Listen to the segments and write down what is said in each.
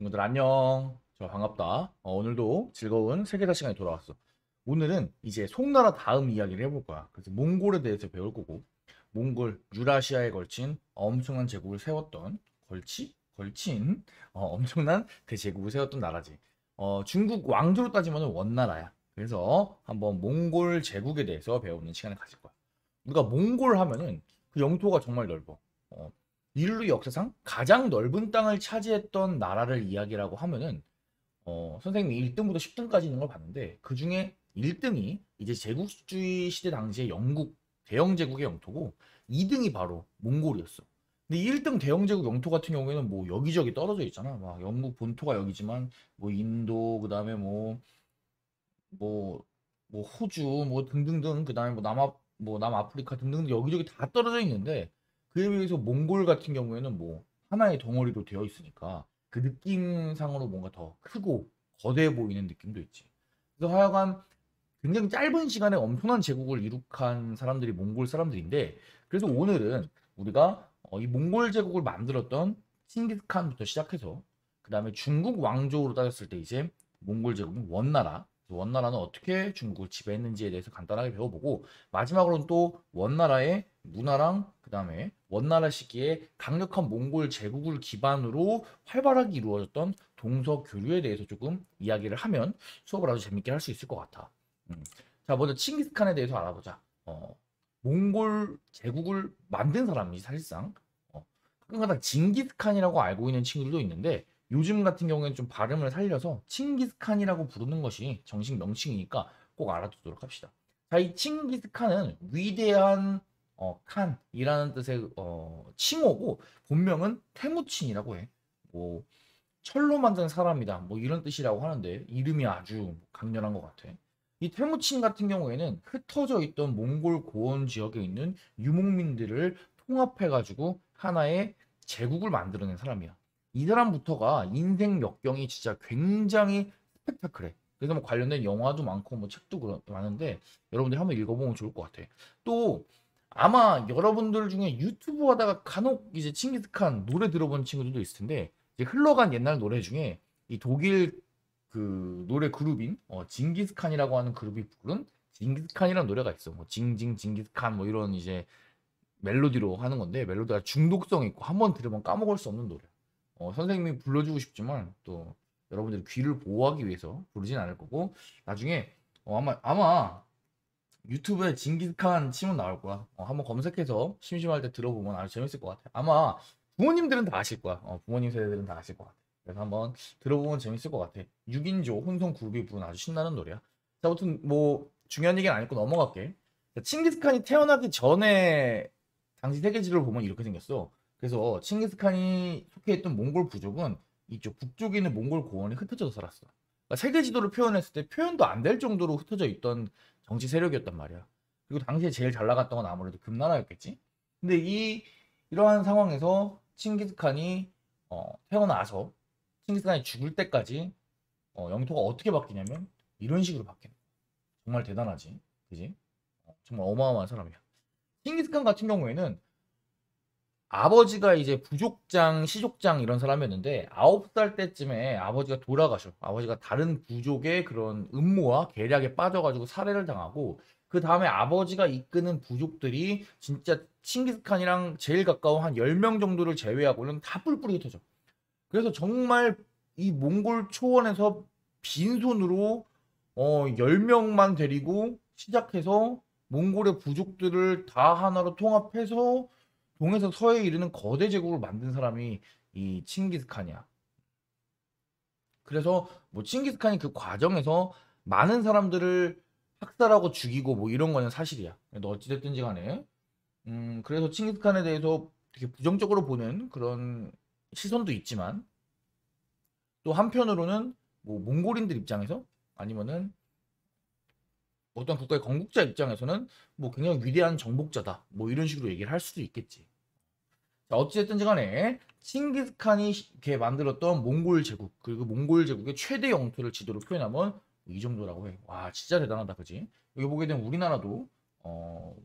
친구들 안녕. 반갑다. 오늘도 즐거운 세계사 시간이 돌아왔어. 오늘은 이제 송나라 다음 이야기를 해볼 거야. 그래서 몽골에 대해서 배울 거고, 몽골 유라시아에 걸친 엄청난 제국을 세웠던 걸친 엄청난 대제국을 세웠던 나라지. 중국 왕조로 따지면 원나라야. 그래서 한번 몽골 제국에 대해서 배우는 시간을 가질 거야. 우리가 몽골 하면은 그 영토가 정말 넓어. 어, 인류 역사상 가장 넓은 땅을 차지했던 나라를 이야기라고 하면은 선생님이 1등부터 10등까지 있는 걸 봤는데 그 중에 1등이 이제 제국주의 시대 당시에 영국 대영 제국의 영토고 2등이 바로 몽골이었어. 근데 1등 대영 제국 영토 같은 경우에는 뭐 여기저기 떨어져 있잖아. 막 영국 본토가 여기지만 뭐 인도 그다음에 뭐, 뭐 호주 뭐 등등등 그다음에 뭐 남아프리카 등등 여기저기 다 떨어져 있는데 그에 비해서 몽골 같은 경우에는 뭐 하나의 덩어리로 되어 있으니까 그 느낌상으로 뭔가 더 크고 거대해 보이는 느낌도 있지. 그래서 하여간 굉장히 짧은 시간에 엄청난 제국을 이룩한 사람들이 몽골 사람들인데 그래서 오늘은 우리가 이 몽골 제국을 만들었던 칭기스칸부터 시작해서 그 다음에 중국 왕조로 따졌을 때 이제 몽골 제국인 원나라 원나라는 어떻게 중국을 지배했는지에 대해서 간단하게 배워보고 마지막으로는 또 원나라의 문화랑 그 다음에 원나라 시기에 강력한 몽골 제국을 기반으로 활발하게 이루어졌던 동서 교류에 대해서 조금 이야기를 하면 수업을 아주 재밌게 할 수 있을 것 같아. 음. 자, 먼저 칭기스칸에 대해서 알아보자. 몽골 제국을 만든 사람이 사실상 가끔가다 징기스칸이라고 알고 있는 친구들도 있는데 요즘 같은 경우에는 좀 발음을 살려서 칭기스칸이라고 부르는 것이 정식 명칭이니까 꼭 알아두도록 합시다. 자, 이 칭기스칸은 위대한 칸이라는 뜻의 칭호고 본명은 테무친이라고 해. 뭐 철로 만든 사람이다. 뭐 이런 뜻이라고 하는데 이름이 아주 강렬한 것 같아. 이 테무친 같은 경우에는 흩어져 있던 몽골 고원 지역에 있는 유목민들을 통합해가지고 하나의 제국을 만들어낸 사람이야. 이 사람부터가 인생 역경이 진짜 굉장히 스펙타클해. 그래서 뭐 관련된 영화도 많고 뭐 책도 많은데 여러분들이 한번 읽어보면 좋을 것 같아. 또 아마 여러분들 중에 유튜브 하다가 간혹 이제 칭기스칸 노래 들어본 친구들도 있을 텐데 이제 흘러간 옛날 노래 중에 이 독일 그 노래 그룹인 징기스칸이라고 하는 그룹이 부른 징기스칸이라는 노래가 있어. 뭐 징징 징기스칸 뭐 이런 이제 멜로디로 하는 건데 멜로디가 중독성 있고 한 번 들으면 까먹을 수 없는 노래. 선생님이 불러주고 싶지만 또 여러분들이 귀를 보호하기 위해서 부르진 않을 거고 나중에 아마 유튜브에 징기스칸 치면 나올 거야. 한번 검색해서 심심할 때 들어보면 아주 재밌을 것 같아. 아마 부모님들은 다 아실 거야. 부모님 세대들은 다 아실 것 같아. 그래서 한번 들어보면 재밌을 것 같아. 6인조 혼성 그룹이 부른 아주 신나는 노래야. 자, 아무튼 뭐 중요한 얘기는 아니고 넘어갈게. 자, 칭기스칸이 태어나기 전에 당시 세계지도를 보면 이렇게 생겼어. 그래서 칭기스칸이 속해 있던 몽골 부족은 이쪽 북쪽에 있는 몽골 고원이 흩어져서 살았어. 그러니까 세계지도를 표현했을 때 표현도 안 될 정도로 흩어져 있던 정치 세력이었단 말이야. 그리고 당시에 제일 잘 나갔던 건 아무래도 금나라였겠지. 근데 이러한 상황에서 칭기스칸이 태어나서 칭기스칸이 죽을 때까지 영토가 어떻게 바뀌냐면 이런 식으로 바뀌는 거야. 정말 대단하지, 그지? 정말 어마어마한 사람이야. 칭기스칸 같은 경우에는 아버지가 이제 부족장, 시족장 이런 사람이었는데 9살 때쯤에 아버지가 돌아가셔. 아버지가 다른 부족의 그런 음모와 계략에 빠져가지고 살해를 당하고 그 다음에 아버지가 이끄는 부족들이 진짜 칭기스칸이랑 제일 가까운 한 10명 정도를 제외하고는 다 뿔뿔이 흩어져. 그래서 정말 이 몽골 초원에서 빈손으로 10명만 데리고 시작해서 몽골의 부족들을 다 하나로 통합해서 동에서 서해에 이르는 거대 제국을 만든 사람이 이 칭기스칸이야. 그래서 뭐 칭기스칸이 그 과정에서 많은 사람들을 학살하고 죽이고 뭐 이런 거는 사실이야. 너 어찌됐든지 간에 그래서 칭기스칸에 대해서 되게 부정적으로 보는 그런 시선도 있지만 또 한편으로는 뭐 몽골인들 입장에서 아니면은 어떤 국가의 건국자 입장에서는 뭐 굉장히 위대한 정복자다 뭐 이런 식으로 얘기를 할 수도 있겠지. 자, 어찌됐든지 간에 칭기스칸이 이렇게 만들었던 몽골 제국 그리고 몽골 제국의 최대 영토를 지도로 표현하면 이 정도라고 해. 와 진짜 대단하다 그지? 여기 보게 되면 우리나라도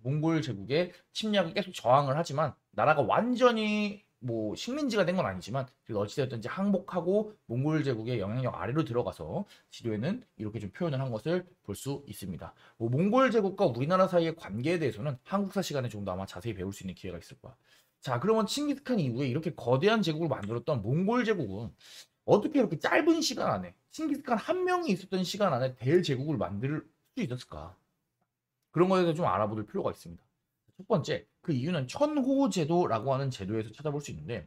몽골 제국의 침략에 계속 저항을 하지만 나라가 완전히 뭐 식민지가 된 건 아니지만 그래도 어찌되었든지 항복하고 몽골 제국의 영향력 아래로 들어가서 지도에는 이렇게 좀 표현을 한 것을 볼 수 있습니다. 뭐 몽골 제국과 우리나라 사이의 관계에 대해서는 한국사 시간에 좀 더 아마 자세히 배울 수 있는 기회가 있을 거야. 자, 그러면 칭기스칸 이후에 이렇게 거대한 제국을 만들었던 몽골 제국은 어떻게 이렇게 짧은 시간 안에 칭기스칸 한 명이 있었던 시간 안에 대제국을 만들 수 있었을까? 그런 거에 대해서 좀 알아볼 필요가 있습니다. 첫 번째, 그 이유는 천호제도라고 하는 제도에서 찾아볼 수 있는데,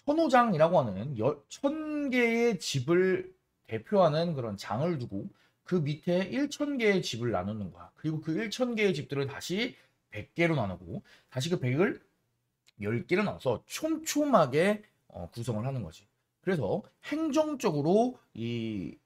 천호장이라고 하는 1000개의 집을 대표하는 그런 장을 두고 그 밑에 1000개의 집을 나누는 거야. 그리고 그 1000개의 집들을 다시 100개로 나누고 다시 그 100을 10개로 나눠서 촘촘하게 구성을 하는 거지. 그래서 행정적으로 이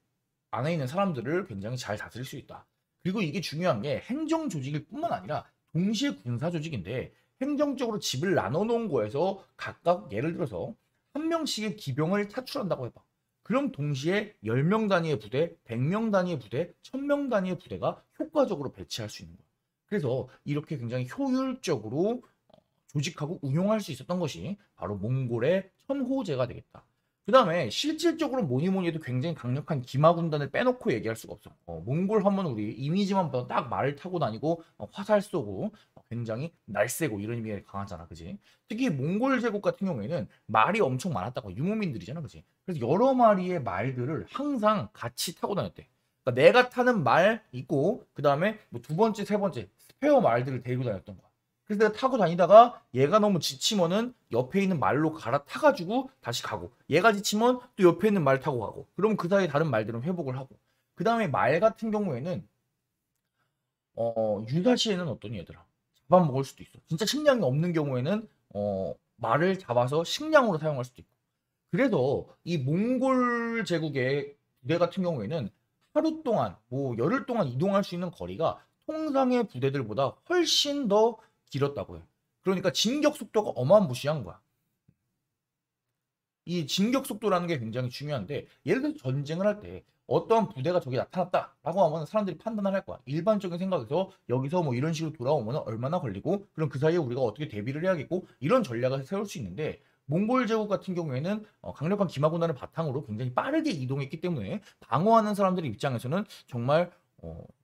안에 있는 사람들을 굉장히 잘 다스릴 수 있다. 그리고 이게 중요한 게 행정 조직일 뿐만 아니라 동시에 군사 조직인데 행정적으로 집을 나눠 놓은 거에서 각각 예를 들어서 한 명씩의 기병을 차출한다고 해봐. 그럼 동시에 10명 단위의 부대, 100명 단위의 부대, 1000명 단위의 부대가 효과적으로 배치할 수 있는 거야. 그래서 이렇게 굉장히 효율적으로 조직하고 운용할 수 있었던 것이 바로 몽골의 천호제가 되겠다. 그 다음에 실질적으로 뭐니 뭐니 해도 굉장히 강력한 기마 군단을 빼놓고 얘기할 수가 없어. 몽골 하면 우리 이미지만 봐도 딱 말을 타고 다니고 화살 쏘고 굉장히 날쌔고 이런 이미가 강하잖아, 그지? 특히 몽골 제국 같은 경우에는 말이 엄청 많았다고 유목민들이잖아, 그지? 그래서 여러 마리의 말들을 항상 같이 타고 다녔대. 그러니까 내가 타는 말 있고 그 다음에 뭐 두 번째, 세 번째 스페어 말들을 데리고 다녔던 거야. 그래서 내가 타고 다니다가 얘가 너무 지치면은 옆에 있는 말로 갈아타가지고 다시 가고 얘가 지치면 또 옆에 있는 말 타고 가고 그러면 그 사이에 다른 말들은 회복을 하고 그 다음에 말 같은 경우에는 유사시에는 어떤 얘들아 잡아먹을 수도 있어. 진짜 식량이 없는 경우에는 말을 잡아서 식량으로 사용할 수도 있고 그래서 이 몽골 제국의 부대 같은 경우에는 하루 동안 뭐 열흘 동안 이동할 수 있는 거리가 통상의 부대들보다 훨씬 더 길었다고 해. 그러니까 진격 속도가 어마무시한 거야. 이 진격 속도라는 게 굉장히 중요한데 예를 들어서 전쟁을 할 때 어떠한 부대가 저기 나타났다라고 하면 사람들이 판단을 할 거야. 일반적인 생각에서 여기서 뭐 이런 식으로 돌아오면 얼마나 걸리고 그럼 그 사이에 우리가 어떻게 대비를 해야겠고 이런 전략을 세울 수 있는데 몽골 제국 같은 경우에는 강력한 기마군단을 바탕으로 굉장히 빠르게 이동했기 때문에 방어하는 사람들의 입장에서는 정말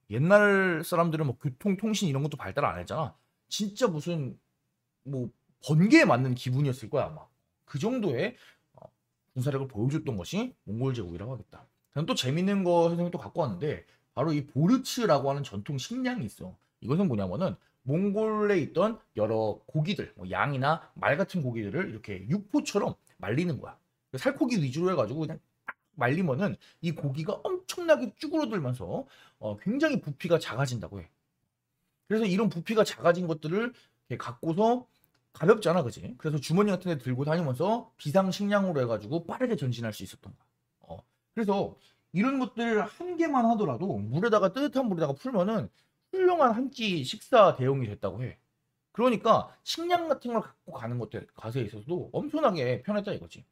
옛날 사람들은 뭐 교통, 통신 이런 것도 발달 안 했잖아. 진짜 무슨 뭐 번개에 맞는 기분이었을 거야 아마. 그 정도의 군사력을 보여줬던 것이 몽골 제국이라고 하겠다. 저는 또 재밌는 거 선생님이 또 갖고 왔는데 바로 이 보르츠라고 하는 전통 식량이 있어. 이것은 뭐냐면은 몽골에 있던 여러 고기들, 뭐 양이나 말 같은 고기들을 이렇게 육포처럼 말리는 거야. 살코기 위주로 해가지고 그냥 딱 말리면은 이 고기가 엄청나게 쭈그러들면서 굉장히 부피가 작아진다고 해. 그래서 이런 부피가 작아진 것들을 이렇게 갖고서 가볍잖아, 그지? 그래서 주머니 같은 데 들고 다니면서 비상식량으로 해가지고 빠르게 전진할 수 있었던 거야. 그래서 이런 것들 한 개만 하더라도 물에다가 뜨뜻한 물에다가 풀면은 훌륭한 한 끼 식사 대용이 됐다고 해. 그러니까 식량 같은 걸 갖고 가는 것에 있어서도 엄청나게 편했다 이거지.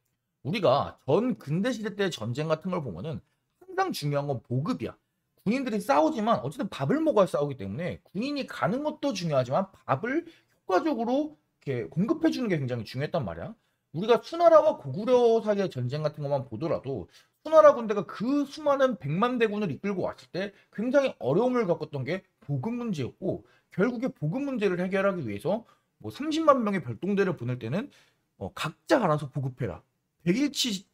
우리가 전 근대 시대 때 전쟁 같은 걸 보면은 항상 중요한 건 보급이야. 군인들이 싸우지만 어쨌든 밥을 먹어야 싸우기 때문에 군인이 가는 것도 중요하지만 밥을 효과적으로 이렇게 공급해 주는 게 굉장히 중요했단 말이야. 우리가 수나라와 고구려 사이의 전쟁 같은 것만 보더라도 수나라 군대가 그 수많은 백만 대군을 이끌고 왔을 때 굉장히 어려움을 겪었던 게 보급 문제였고 결국에 보급 문제를 해결하기 위해서 뭐 30만 명의 별동대를 보낼 때는 각자 알아서 보급해라. 100일치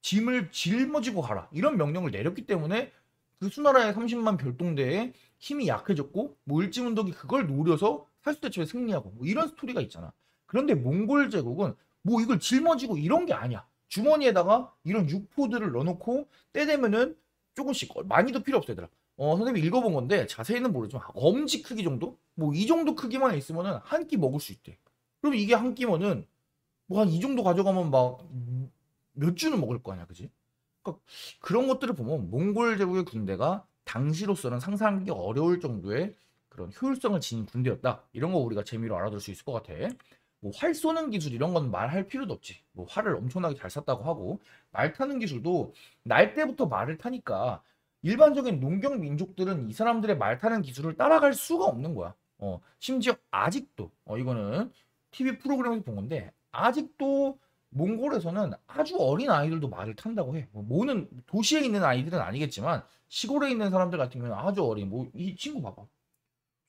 짐을 짊어지고 가라. 이런 명령을 내렸기 때문에 그 수나라의 30만 별동대의 힘이 약해졌고 뭐 을지문덕이 그걸 노려서 살수대첩에 승리하고 뭐 이런 스토리가 있잖아. 그런데 몽골 제국은 뭐 이걸 짊어지고 이런 게 아니야. 주머니에다가 이런 육포들을 넣어놓고 때 되면은 조금씩 많이도 필요 없어 얘들아. 선생님이 읽어본 건데 자세히는 모르지만 엄지 크기 정도? 뭐 이 정도 크기만 있으면은 한 끼 먹을 수 있대. 그럼 이게 한 끼면은 뭐 한 이 정도 가져가면 막 몇 주는 먹을 거 아니야, 그지? 그러니까 그런 것들을 보면 몽골 제국의 군대가 당시로서는 상상하기 어려울 정도의 그런 효율성을 지닌 군대였다. 이런 거 우리가 재미로 알아둘 수 있을 것 같아. 뭐 활 쏘는 기술 이런 건 말할 필요도 없지. 뭐 활을 엄청나게 잘 쐈다고 하고 말 타는 기술도 날 때부터 말을 타니까 일반적인 농경 민족들은 이 사람들의 말 타는 기술을 따라갈 수가 없는 거야. 심지어 아직도 이거는 TV 프로그램에서 본 건데 아직도 몽골에서는 아주 어린 아이들도 말을 탄다고 해. 뭐 모는 도시에 있는 아이들은 아니겠지만 시골에 있는 사람들 같은 경우는 아주 어린 뭐 이 친구 봐봐.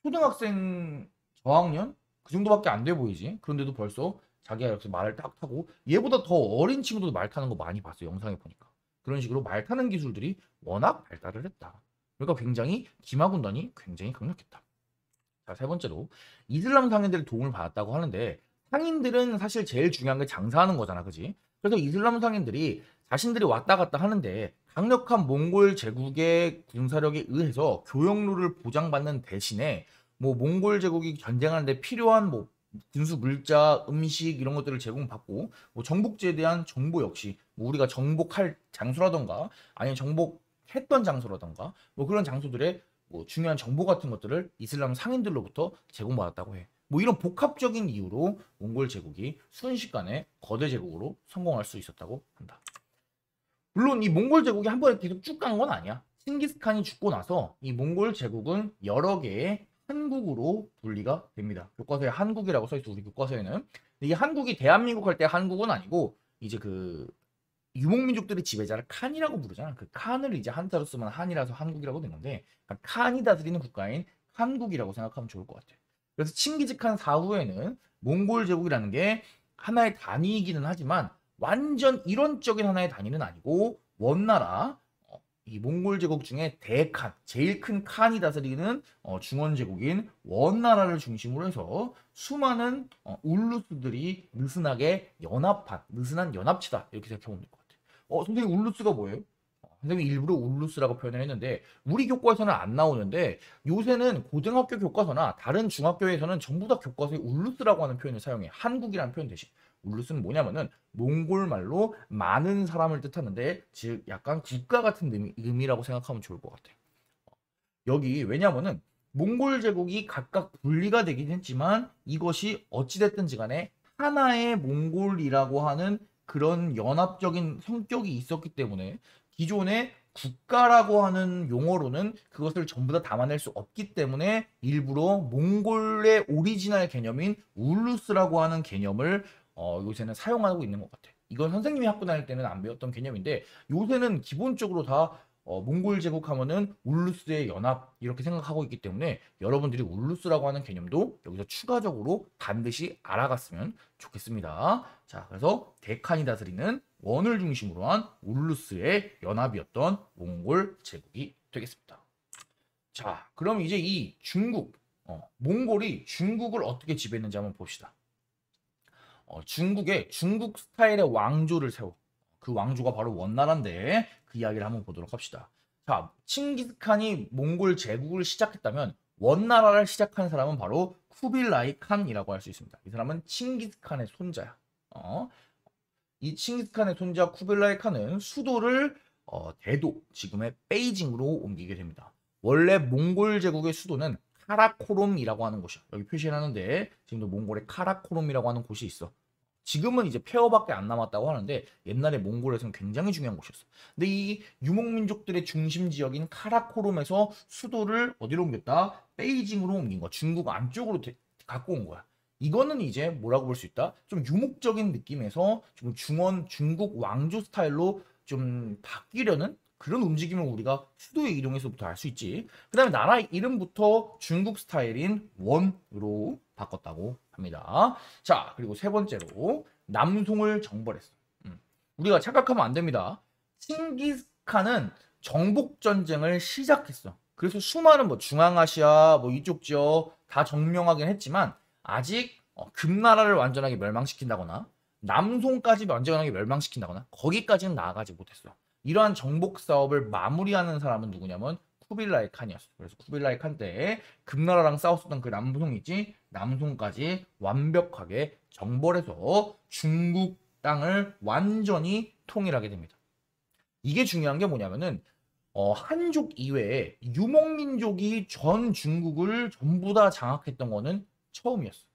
초등학생 저학년 그 정도밖에 안 돼 보이지. 그런데도 벌써 자기가 이렇게 말을 딱 타고 얘보다 더 어린 친구도 말 타는 거 많이 봤어 영상에 보니까. 그런 식으로 말 타는 기술들이 워낙 발달을 했다. 그러니까 굉장히 기마군단이 굉장히 강력했다. 자, 세 번째로 이슬람 상인들의 도움을 받았다고 하는데 상인들은 사실 제일 중요한 게 장사하는 거잖아, 그지? 그래서 이슬람 상인들이 자신들이 왔다 갔다 하는데 강력한 몽골 제국의 군사력에 의해서 교역로를 보장받는 대신에 뭐 몽골 제국이 전쟁하는데 필요한 뭐 군수 물자, 음식 이런 것들을 제공받고 뭐 정복지에 대한 정보 역시 뭐 우리가 정복할 장소라던가 아니면 정복했던 장소라던가 뭐 그런 장소들의 뭐 중요한 정보 같은 것들을 이슬람 상인들로부터 제공받았다고 해. 뭐 이런 복합적인 이유로 몽골 제국이 순식간에 거대 제국으로 성공할 수 있었다고 한다. 물론 이 몽골 제국이 한 번에 계속 쭉 간 건 아니야. 칭기스칸이 죽고 나서 이 몽골 제국은 여러 개의 한국으로 분리가 됩니다. 교과서에 한국이라고 써있어 우리 교과서에는. 이게 한국이 대한민국 할 때 한국은 아니고 이제 그 유목민족들의 지배자를 칸이라고 부르잖아. 그 칸을 이제 한자로 쓰면 한이라서 한국이라고 된 건데 그러니까 칸이 다스리는 국가인 한국이라고 생각하면 좋을 것 같아. 그래서 칭기즈칸 사후에는 몽골 제국이라는 게 하나의 단위이기는 하지만 완전 이론적인 하나의 단위는 아니고 원나라 이 몽골 제국 중에 대칸 제일 큰 칸이 다스리는 중원 제국인 원나라를 중심으로 해서 수많은 울루스들이 느슨하게 연합한 느슨한 연합체다 이렇게 생각해보면 될 것 같아요. 선생님 울루스가 뭐예요? 선생님이 일부러 울루스라고 표현을 했는데 우리 교과서는 안 나오는데 요새는 고등학교 교과서나 다른 중학교에서는 전부 다 교과서에 울루스라고 하는 표현을 사용해. 한국이라는 표현 대신. 울루스는 뭐냐면은 몽골 말로 많은 사람을 뜻하는데 즉 약간 국가 같은 의미라고 생각하면 좋을 것 같아요. 여기 왜냐면은 몽골 제국이 각각 분리가 되긴 했지만 이것이 어찌됐든지 간에 하나의 몽골이라고 하는 그런 연합적인 성격이 있었기 때문에 기존의 국가라고 하는 용어로는 그것을 전부 다 담아낼 수 없기 때문에 일부러 몽골의 오리지널 개념인 울루스라고 하는 개념을 요새는 사용하고 있는 것 같아. 이건 선생님이 학교 다닐 때는 안 배웠던 개념인데 요새는 기본적으로 다 몽골 제국 하면은 울루스의 연합 이렇게 생각하고 있기 때문에 여러분들이 울루스라고 하는 개념도 여기서 추가적으로 반드시 알아갔으면 좋겠습니다. 자, 그래서 대칸이 다스리는 원을 중심으로 한 울루스의 연합이었던 몽골 제국이 되겠습니다. 자, 그럼 이제 이 중국, 몽골이 중국을 어떻게 지배했는지 한번 봅시다. 중국에 중국 스타일의 왕조를 세워. 그 왕조가 바로 원나라인데 그 이야기를 한번 보도록 합시다. 자, 칭기스칸이 몽골 제국을 시작했다면 원나라를 시작한 사람은 바로 쿠빌라이 칸이라고 할 수 있습니다. 이 사람은 칭기스칸의 손자야. 이 칭기스칸의 손자 쿠빌라이 칸은 수도를 대도, 지금의 베이징으로 옮기게 됩니다. 원래 몽골 제국의 수도는 카라코롬이라고 하는 곳이야. 여기 표시해놨는데 지금도 몽골에 카라코롬이라고 하는 곳이 있어. 지금은 이제 폐허밖에 안 남았다고 하는데 옛날에 몽골에서는 굉장히 중요한 곳이었어. 근데 이 유목민족들의 중심 지역인 카라코롬에서 수도를 어디로 옮겼다? 베이징으로 옮긴 거야. 중국 안쪽으로 갖고 온 거야. 이거는 이제 뭐라고 볼 수 있다? 좀 유목적인 느낌에서 좀 중국 왕조 스타일로 좀 바뀌려는 그런 움직임을 우리가 수도의 이동에서부터 알 수 있지. 그 다음에 나라 이름부터 중국 스타일인 원으로 바꿨다고 합니다. 자, 그리고 세 번째로 남송을 정벌했어. 우리가 착각하면 안 됩니다. 칭기스칸은 정복 전쟁을 시작했어. 그래서 수많은 뭐 중앙아시아 뭐 이쪽 지역 다 점령하긴 했지만 아직 금나라를 완전하게 멸망시킨다거나 남송까지 완전하게 멸망시킨다거나 거기까지는 나아가지 못했어. 이러한 정복 사업을 마무리하는 사람은 누구냐면 쿠빌라이 칸이었어. 그래서 쿠빌라이 칸 때 금나라랑 싸웠었던 그 남송이지 남송까지 완벽하게 정벌해서 중국 땅을 완전히 통일하게 됩니다. 이게 중요한 게 뭐냐면은 한족 이외에 유목민족이 전 중국을 전부 다 장악했던 거는 처음이었어.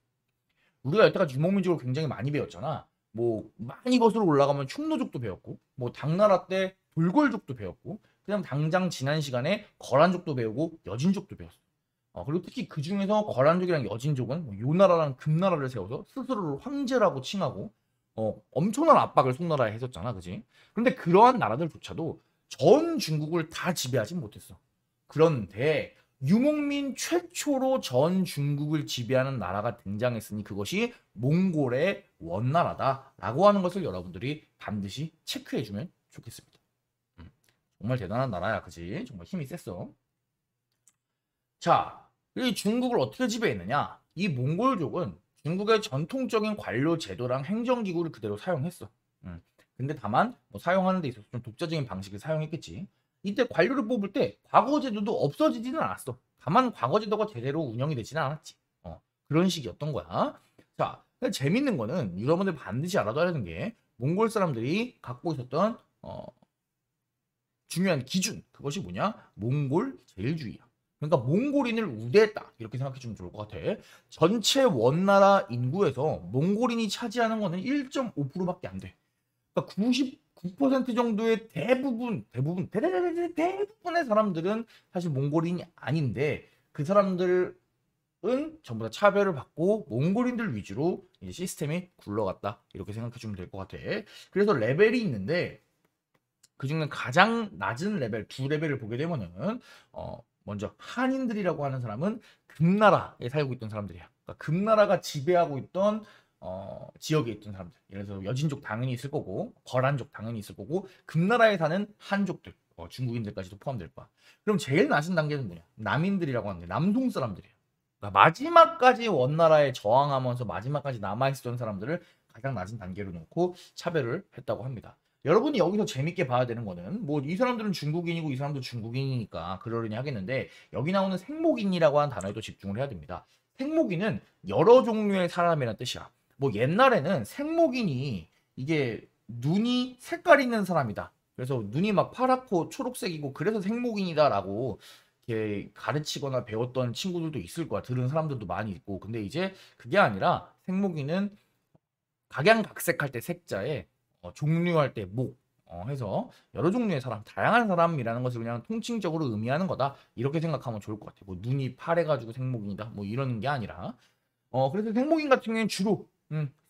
우리가 여태까지 유목민족을 굉장히 많이 배웠잖아. 뭐 많이 거슬러 올라가면 충노족도 배웠고 뭐 당나라 때 돌골족도 배웠고 그다음 당장 지난 시간에 거란족도 배우고 여진족도 배웠어. 그리고 특히 그 중에서 거란족이랑 여진족은 뭐 요나라랑 금나라를 세워서 스스로를 황제라고 칭하고 엄청난 압박을 송나라에 했었잖아, 그지? 그런데 그러한 나라들조차도 전 중국을 다 지배하진 못했어. 그런데 유목민 최초로 전 중국을 지배하는 나라가 등장했으니 그것이 몽골의 원나라다라고 하는 것을 여러분들이 반드시 체크해주면 좋겠습니다. 정말 대단한 나라야, 그지? 정말 힘이 셌어. 자, 이 중국을 어떻게 지배했느냐? 이 몽골족은 중국의 전통적인 관료 제도랑 행정기구를 그대로 사용했어. 근데 다만 뭐 사용하는 데 있어서 좀 독자적인 방식을 사용했겠지. 이때 관료를 뽑을 때 과거 제도도 없어지지는 않았어. 다만 과거 제도가 제대로 운영이 되지는 않았지. 그런 식이었던 거야. 자, 근데 재밌는 거는 여러분들 반드시 알아둬야 하는 게 몽골 사람들이 갖고 있었던 중요한 기준, 그것이 뭐냐? 몽골 제일주의야. 그러니까 몽골인을 우대했다, 이렇게 생각해 주면 좋을 것 같아. 전체 원나라 인구에서 몽골인이 차지하는 거는 1.5%밖에 안 돼. 그러니까 99% 정도의 대부분의 사람들은 사실 몽골인이 아닌데 그 사람들은 전부 다 차별을 받고 몽골인들 위주로 이제 시스템이 굴러갔다, 이렇게 생각해 주면 될 것 같아. 그래서 레벨이 있는데 그 중에 가장 낮은 레벨, 두 레벨을 보게 되면은 먼저 한인들이라고 하는 사람은 금나라에 살고 있던 사람들이야. 그러니까 금나라가 지배하고 있던 지역에 있던 사람들. 예를 들어서 여진족 당연히 있을 거고, 거란족 당연히 있을 거고, 금나라에 사는 한족들, 중국인들까지도 포함될 거야. 그럼 제일 낮은 단계는 뭐냐? 남인들이라고 하는데 남동 사람들이야. 그러니까 마지막까지 원나라에 저항하면서 마지막까지 남아있었던 사람들을 가장 낮은 단계로 놓고 차별을 했다고 합니다. 여러분이 여기서 재밌게 봐야 되는 거는 뭐 이 사람들은 중국인이고 이 사람도 중국인이니까 그러려니 하겠는데 여기 나오는 생목인이라고 하는 단어에도 집중을 해야 됩니다. 생목인은 여러 종류의 사람이라는 뜻이야. 뭐 옛날에는 생목인이 이게 눈이 색깔 있는 사람이다. 그래서 눈이 막 파랗고 초록색이고 그래서 생목인이다라고 이렇게 가르치거나 배웠던 친구들도 있을 거야. 들은 사람들도 많이 있고. 근데 이제 그게 아니라 생목인은 각양각색할 때 색자에 종류할 때 목, 해서 여러 종류의 사람, 다양한 사람이라는 것을 그냥 통칭적으로 의미하는 거다, 이렇게 생각하면 좋을 것 같아요. 뭐 눈이 파래가지고 생목인이다, 뭐 이런 게 아니라 그래서 생목인 같은 경우에는 주로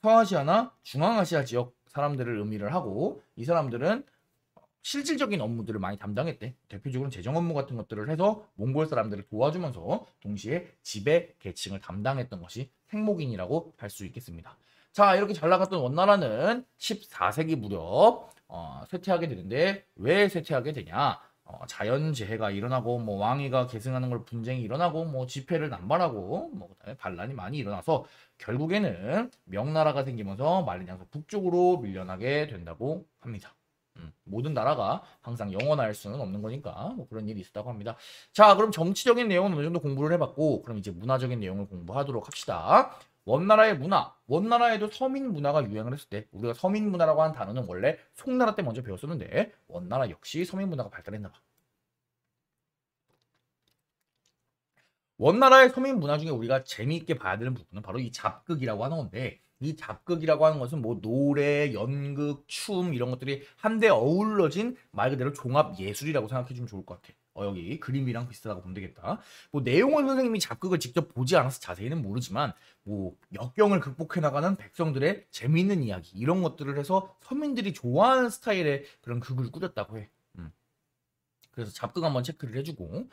서아시아나 중앙아시아 지역 사람들을 의미를 하고, 이 사람들은 실질적인 업무들을 많이 담당했대. 대표적으로 재정 업무 같은 것들을 해서 몽골 사람들을 도와주면서 동시에 지배 계층을 담당했던 것이 생목인이라고 할 수 있겠습니다. 자, 이렇게 잘 나갔던 원나라는 14세기 무렵 쇠퇴하게 되는데, 왜 쇠퇴하게 되냐? 자연재해가 일어나고 뭐 왕위가 계승하는 걸 분쟁이 일어나고 뭐 집회를 남발하고 뭐 그다음에 반란이 많이 일어나서 결국에는 명나라가 생기면서 만리장성 북쪽으로 밀려나게 된다고 합니다. 모든 나라가 항상 영원할 수는 없는 거니까 뭐 그런 일이 있었다고 합니다. 자, 그럼 정치적인 내용은 어느 정도 공부를 해봤고, 그럼 이제 문화적인 내용을 공부하도록 합시다. 원나라의 문화, 원나라에도 서민 문화가 유행을 했을 때, 우리가 서민 문화라고 하는 단어는 원래 송나라 때 먼저 배웠었는데 원나라 역시 서민 문화가 발달했나 봐. 원나라의 서민 문화 중에 우리가 재미있게 봐야 되는 부분은 바로 이 잡극이라고 하는 건데, 이 잡극이라고 하는 것은 뭐 노래, 연극, 춤 이런 것들이 한데 어우러진 말 그대로 종합 예술이라고 생각해 주면 좋을 것 같아. 여기 그림이랑 비슷하다고 보면 되겠다. 뭐 내용은 선생님이 잡극을 직접 보지 않아서 자세히는 모르지만 뭐 역경을 극복해 나가는 백성들의 재미있는 이야기 이런 것들을 해서 서민들이 좋아하는 스타일의 그런 극을 꾸렸다고 해. 그래서 잡극 한번 체크를 해주고,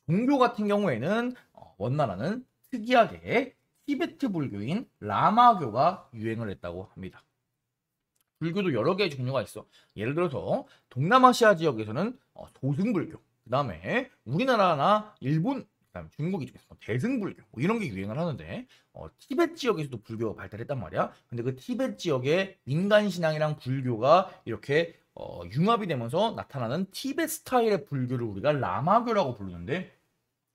종교 같은 경우에는 원나라는 특이하게 티베트 불교인 라마교가 유행을 했다고 합니다. 불교도 여러 개의 종류가 있어. 예를 들어서 동남아시아 지역에서는 도승불교, 그 다음에 우리나라나 일본, 그다음에 중국 이쪽에서 대승불교 뭐 이런 게 유행을 하는데 티베트 지역에서도 불교가 발달했단 말이야. 근데 그 티베트 지역의 인간 신앙이랑 불교가 이렇게 융합이 되면서 나타나는 티베트 스타일의 불교를 우리가 라마교라고 부르는데,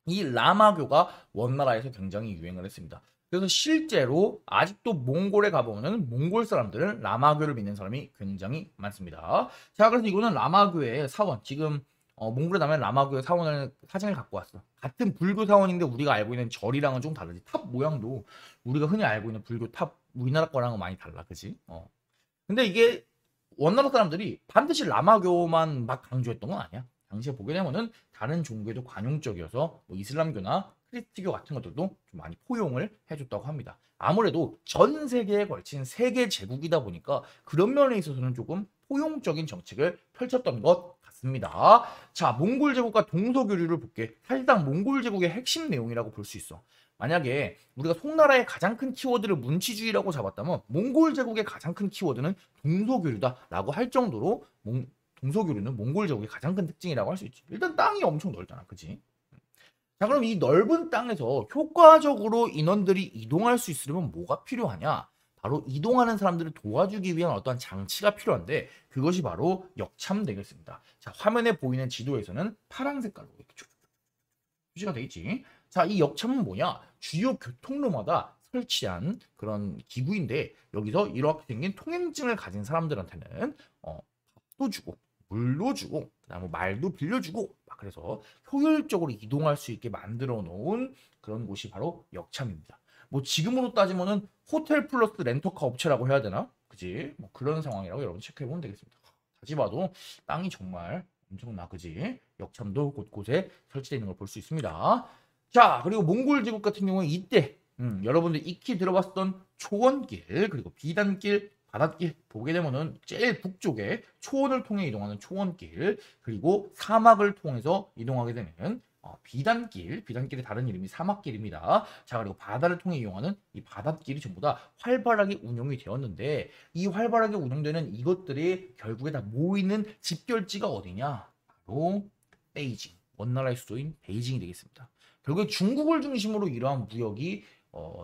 이 라마교가 원나라에서 굉장히 유행을 했습니다. 그래서 실제로 아직도 몽골에 가보면 몽골 사람들은 라마교를 믿는 사람이 굉장히 많습니다. 자, 그래서 이거는 라마교의 사원, 지금 몽골에 가면 라마교의 사원을 사진을 갖고 왔어. 같은 불교 사원인데 우리가 알고 있는 절이랑은 좀 다르지. 탑 모양도 우리가 흔히 알고 있는 불교 탑 우리나라 거랑은 많이 달라, 그지? 근데 이게 원나라 사람들이 반드시 라마교만 막 강조했던 건 아니야. 당시에 보게 되면은 다른 종교에도 관용적이어서 뭐 이슬람교나 크리스티교 같은 것들도 좀 많이 포용을 해줬다고 합니다. 아무래도 전 세계에 걸친 세계 제국이다 보니까 그런 면에 있어서는 조금 포용적인 정책을 펼쳤던 것 같습니다. 자, 몽골 제국과 동서교류를 볼게. 사실상 몽골 제국의 핵심 내용이라고 볼 수 있어. 만약에 우리가 송나라의 가장 큰 키워드를 문치주의라고 잡았다면 몽골 제국의 가장 큰 키워드는 동서교류다라고 할 정도로 동서교류는 몽골 제국의 가장 큰 특징이라고 할 수 있지. 일단 땅이 엄청 넓잖아, 그지? 자, 그럼 이 넓은 땅에서 효과적으로 인원들이 이동할 수 있으려면 뭐가 필요하냐? 바로 이동하는 사람들을 도와주기 위한 어떠한 장치가 필요한데 그것이 바로 역참 되겠습니다. 자, 화면에 보이는 지도에서는 파란 색깔로 이렇게 쭉 표시가 되어 있지. 자, 이 역참은 뭐냐? 주요 교통로마다 설치한 그런 기구인데 여기서 이렇게 생긴 통행증을 가진 사람들한테는 밥도 주고 물도 주고 그다음에 말도 빌려주고 막 그래서 효율적으로 이동할 수 있게 만들어 놓은 그런 곳이 바로 역참입니다. 뭐 지금으로 따지면은 호텔 플러스 렌터카 업체라고 해야 되나? 그지? 뭐 그런 상황이라고 여러분 체크해 보면 되겠습니다. 다시 봐도 땅이 정말 엄청나, 그지? 역참도 곳곳에 설치되어 있는 걸 볼 수 있습니다. 자, 그리고 몽골 제국 같은 경우에 이때 여러분들 익히 들어봤던 초원길 그리고 비단길 바닷길 보게 되면은 제일 북쪽에 초원을 통해 이동하는 초원길 그리고 사막을 통해서 이동하게 되는 비단길의 다른 이름이 사막길입니다. 자, 그리고 바다를 통해 이용하는 이 바닷길이 전부 다 활발하게 운영이 되었는데 이 활발하게 운영되는 이것들이 결국에 다 모이는 집결지가 어디냐? 바로 베이징, 원나라의 수도인 베이징이 되겠습니다. 결국에 중국을 중심으로 이러한 무역이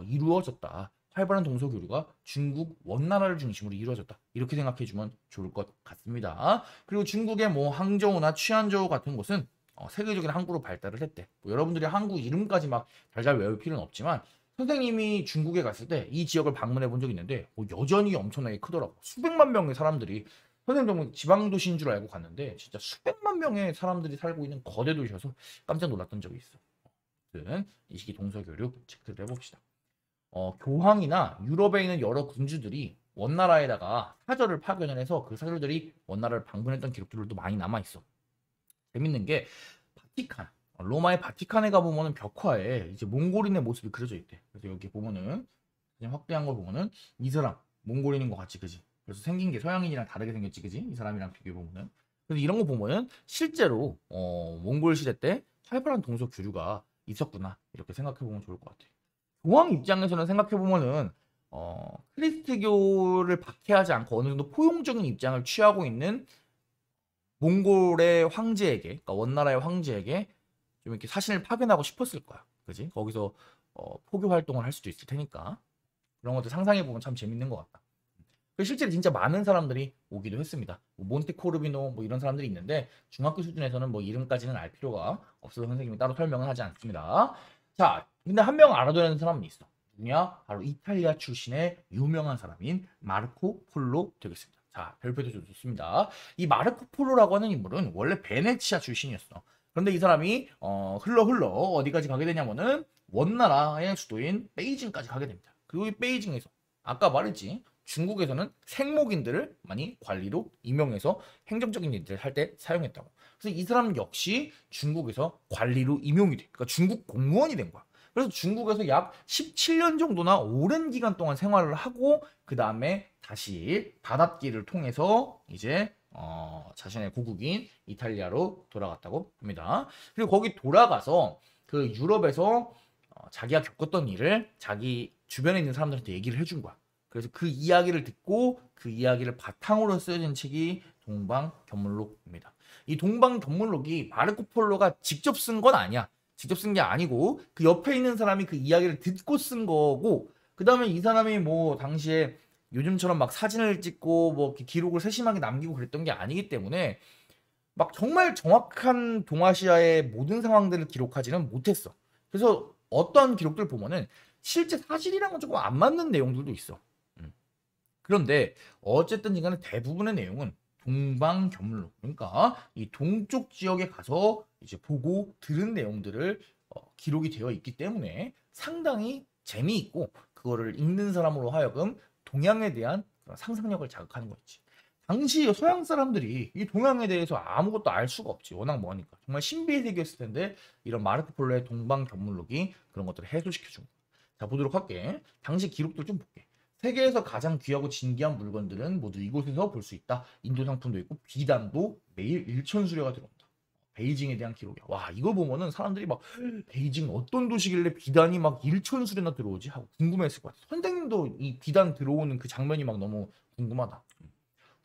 이루어졌다. 활발한 동서교류가 중국 원나라를 중심으로 이루어졌다. 이렇게 생각해주면 좋을 것 같습니다. 그리고 중국의 뭐 항저우나 취안저우 같은 곳은 세계적인 항구로 발달을 했대. 뭐 여러분들이 항구 이름까지 막 달달 외울 필요는 없지만 선생님이 중국에 갔을 때 이 지역을 방문해 본 적이 있는데 뭐 여전히 엄청나게 크더라고. 수백만 명의 사람들이 선생님 정말 지방 도시인 줄 알고 갔는데 진짜 수백만 명의 사람들이 살고 있는 거대 도시여서 깜짝 놀랐던 적이 있어. 이 시기 동서교류 체크를 해봅시다. 교황이나 유럽에 있는 여러 군주들이 원나라에다가 사절을 파견을 해서 그 사절들이 원나라를 방문했던 기록들도 많이 남아있어. 재밌는 게 바티칸, 로마의 바티칸에 가보면은 벽화에 이제 몽골인의 모습이 그려져 있대. 그래서 여기 보면은 그냥 확대한 걸 보면은 이 사람 몽골인인 것 같지, 그지? 그래서 생긴 게 서양인이랑 다르게 생겼지, 그지? 이 사람이랑 비교해 보면은. 그래서 이런 거 보면은 실제로 몽골 시대 때 활발한 동서 교류가 있었구나 이렇게 생각해 보면 좋을 것 같아. 교황 입장에서는 생각해 보면은 크리스트교를 박해하지 않고 어느 정도 포용적인 입장을 취하고 있는 몽골의 황제에게, 그러니까 원나라의 황제에게 좀 이렇게 사신을 파견하고 싶었을 거야, 그지? 거기서 포교 활동을 할 수도 있을 테니까 그런 것들 상상해 보면 참 재밌는 것 같다. 실제로 진짜 많은 사람들이 오기도 했습니다. 뭐 몬테코르비노 뭐 이런 사람들이 있는데 중학교 수준에서는 뭐 이름까지는 알 필요가 없어서 선생님이 따로 설명은 하지 않습니다. 자, 근데 한 명 알아둬야 하는 사람이 있어. 누구냐? 바로 이탈리아 출신의 유명한 사람인 마르코 폴로 되겠습니다. 자, 별표도 좋습니다. 이 마르코 폴로라고 하는 인물은 원래 베네치아 출신이었어. 그런데 이 사람이 흘러 어디까지 가게 되냐면은 원나라의 수도인 베이징까지 가게 됩니다. 그리고 이 베이징에서 아까 말했지, 중국에서는 생목인들을 많이 관리로 임용해서 행정적인 일들을 할 때 사용했다고. 그래서 이 사람 역시 중국에서 관리로 임용이 돼. 그러니까 중국 공무원이 된 거야. 그래서 중국에서 약 17년 정도나 오랜 기간 동안 생활을 하고 그 다음에 다시 바닷길을 통해서 이제 자신의 고국인 이탈리아로 돌아갔다고 합니다. 그리고 거기 돌아가서 그 유럽에서 자기가 겪었던 일을 자기 주변에 있는 사람들한테 얘기를 해준 거야. 그래서 그 이야기를 듣고 그 이야기를 바탕으로 쓰여진 책이 동방견문록입니다. 이 동방견문록이 마르코 폴로가 직접 쓴 건 아니야. 직접 쓴 게 아니고 그 옆에 있는 사람이 그 이야기를 듣고 쓴 거고, 그 다음에 이 사람이 뭐 당시에 요즘처럼 막 사진을 찍고 뭐 기록을 세심하게 남기고 그랬던 게 아니기 때문에 막 정말 정확한 동아시아의 모든 상황들을 기록하지는 못했어. 그래서 어떤 기록들 보면은 실제 사실이랑은 조금 안 맞는 내용들도 있어. 그런데 어쨌든 간에 대부분의 내용은 동방견문록, 그러니까 이 동쪽 지역에 가서 이제 보고 들은 내용들을 기록이 되어 있기 때문에 상당히 재미있고 그거를 읽는 사람으로 하여금 동양에 대한 그런 상상력을 자극하는 거 있지. 당시 서양 사람들이 이 동양에 대해서 아무것도 알 수가 없지. 워낙 머니까. 정말 신비의 세계였을 텐데 이런 마르코 폴로의 동방견물록이 그런 것들을 해소시켜 준 거야. 자, 보도록 할게. 당시 기록들 좀 볼게. 세계에서 가장 귀하고 진귀한 물건들은 모두 이곳에서 볼 수 있다. 인도 상품도 있고 비단도 매일 1,000수레가 들어온다. 베이징에 대한 기록이야. 와, 이거 보면은 사람들이 막 베이징 어떤 도시길래 비단이 막 1,000수레나 들어오지 하고 궁금했을 것 같아. 선생님도 이 비단 들어오는 그 장면이 막 너무 궁금하다.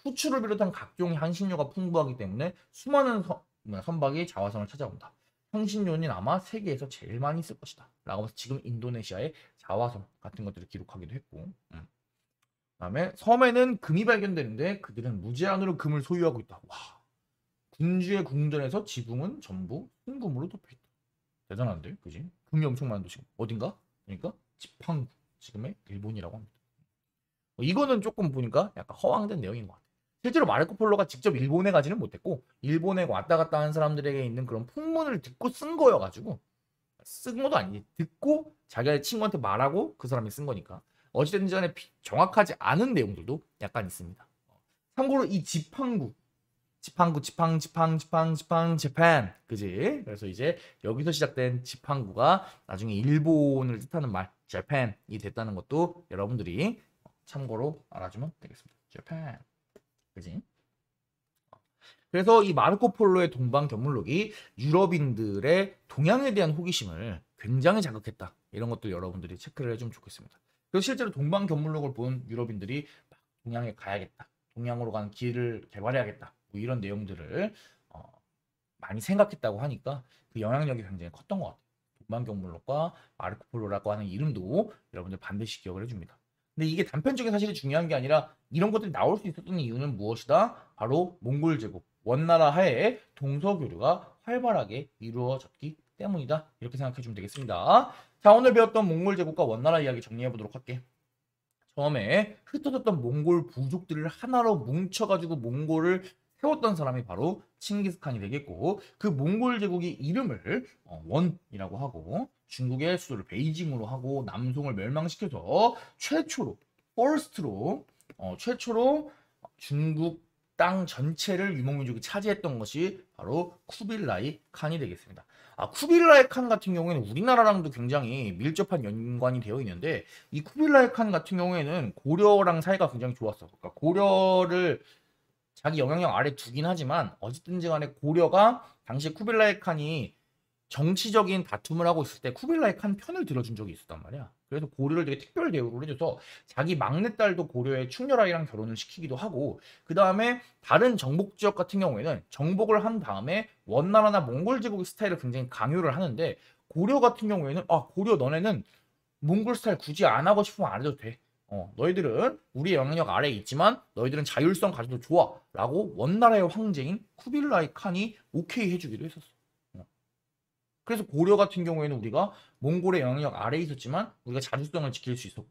후추를 비롯한 각종 향신료가 풍부하기 때문에 수많은 선박이 자화성을 찾아온다. 향신료는 아마 세계에서 제일 많이 있을 것이다. 라고 해서 지금 인도네시아의 자화성 같은 것들을 기록하기도 했고, 그다음에 섬에는 금이 발견되는데 그들은 무제한으로 금을 소유하고 있다. 와, 군주의 궁전에서 지붕은 전부 순금으로 덮여있다. 대단한데, 그지? 금이 엄청 많은 도시. 어딘가? 그러니까 지팡구, 지금의 일본이라고 합니다. 이거는 조금 보니까 약간 허황된 내용인 것 같아요. 실제로 마르코 폴로가 직접 일본에 가지는 못했고 일본에 왔다 갔다 하는 사람들에게 있는 그런 풍문을 듣고 쓴 거여가지고 쓴 것도 아니지. 듣고 자기가 친구한테 말하고 그 사람이 쓴 거니까 어찌됐든 간에 정확하지 않은 내용들도 약간 있습니다. 참고로 이 지팡구 지팡 그지? 그래서 이제 여기서 시작된 지팡구가 나중에 일본을 뜻하는 말 재팬이 됐다는 것도 여러분들이 참고로 알아주면 되겠습니다. 재팬 그지? 그래서 이 마르코 폴로의 동방견물록이 유럽인들의 동양에 대한 호기심을 굉장히 자극했다. 이런 것도 여러분들이 체크를 해주면 좋겠습니다. 그래서 실제로 동방견물록을 본 유럽인들이 동양에 가야겠다. 동양으로 가는 길을 개발해야겠다. 뭐 이런 내용들을 많이 생각했다고 하니까 그 영향력이 굉장히 컸던 것 같아요. 동방견물록과 마르코 폴로라고 하는 이름도 여러분들 반드시 기억을 해줍니다. 근데 이게 단편적인 사실이 중요한 게 아니라 이런 것들이 나올 수 있었던 이유는 무엇이다? 바로 몽골 제국, 원나라 하에 동서교류가 활발하게 이루어졌기 때문이다. 이렇게 생각해 주면 되겠습니다. 자, 오늘 배웠던 몽골 제국과 원나라 이야기 정리해 보도록 할게. 처음에 흩어졌던 몽골 부족들을 하나로 뭉쳐가지고 몽골을 세웠던 사람이 바로 칭기스칸이 되겠고 그 몽골 제국의 이름을 원이라고 하고 중국의 수도를 베이징으로 하고 남송을 멸망시켜서 최초로 최초로 중국 땅 전체를 유목민족이 차지했던 것이 바로 쿠빌라이 칸이 되겠습니다. 쿠빌라이 칸 같은 경우에는 우리나라랑도 굉장히 밀접한 연관이 되어 있는데 이 쿠빌라이 칸 같은 경우에는 고려랑 사이가 굉장히 좋았어. 그러니까 고려를 자기 영향력 아래 두긴 하지만 어쨌든지 간에 고려가 당시 쿠빌라이 칸이 정치적인 다툼을 하고 있을 때 쿠빌라이 칸 편을 들어준 적이 있었단 말이야. 그래서 고려를 되게 특별 대우를 해줘서 자기 막내딸도 고려의 충렬아이랑 결혼을 시키기도 하고 그 다음에 다른 정복 지역 같은 경우에는 정복을 한 다음에 원나라나 몽골 제국의 스타일을 굉장히 강요를 하는데 고려 같은 경우에는 고려 너네는 몽골 스타일 굳이 안 하고 싶으면 안 해도 돼. 너희들은 우리의 영향력 아래에 있지만 너희들은 자율성 가져도 좋아 라고 원나라의 황제인 쿠빌라이 칸이 오케이 해주기도 했었어. 그래서 고려 같은 경우에는 우리가 몽골의 영향력 아래에 있었지만 우리가 자주성을 지킬 수 있었고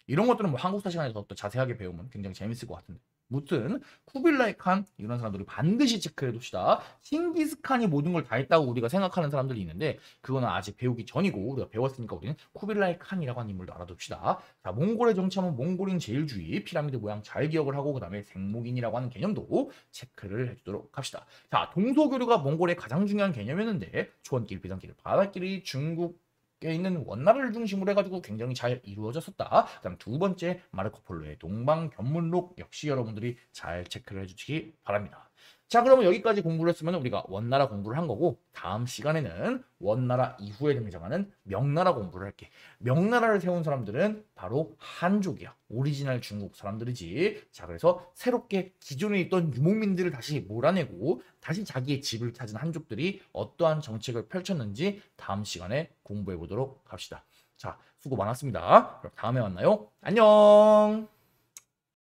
이런 것들은 뭐 한국사 시간에서 더 자세하게 배우면 굉장히 재밌을 것 같은데 무튼 쿠빌라이 칸 이런 사람들이 반드시 체크해 둡시다. 칭기스칸이 모든 걸 다 했다고 우리가 생각하는 사람들이 있는데 그거는 아직 배우기 전이고 우리가 배웠으니까 우리는 쿠빌라이 칸이라고 하는 인물도 알아둡시다. 자, 몽골의 정치하면 몽골인 제일주의 피라미드 모양 잘 기억을 하고 그 다음에 생목인이라고 하는 개념도 체크를 해주도록 합시다. 자, 동서교류가 몽골의 가장 중요한 개념이었는데 초원길, 비상길, 바닷길이 중국 있는 원나라를 중심으로 해가지고 굉장히 잘 이루어졌었다. 그다음 두 번째 마르코 폴로의 동방견문록 역시 여러분들이 잘 체크를 해주시기 바랍니다. 자, 그러면 여기까지 공부를 했으면 우리가 원나라 공부를 한 거고 다음 시간에는 원나라 이후에 등장하는 명나라 공부를 할게. 명나라를 세운 사람들은 바로 한족이야. 오리지널 중국 사람들이지. 자, 그래서 새롭게 기존에 있던 유목민들을 다시 몰아내고 다시 자기의 집을 찾은 한족들이 어떠한 정책을 펼쳤는지 다음 시간에 공부해 보도록 합시다. 자, 수고 많았습니다. 그럼 다음에 만나요. 안녕.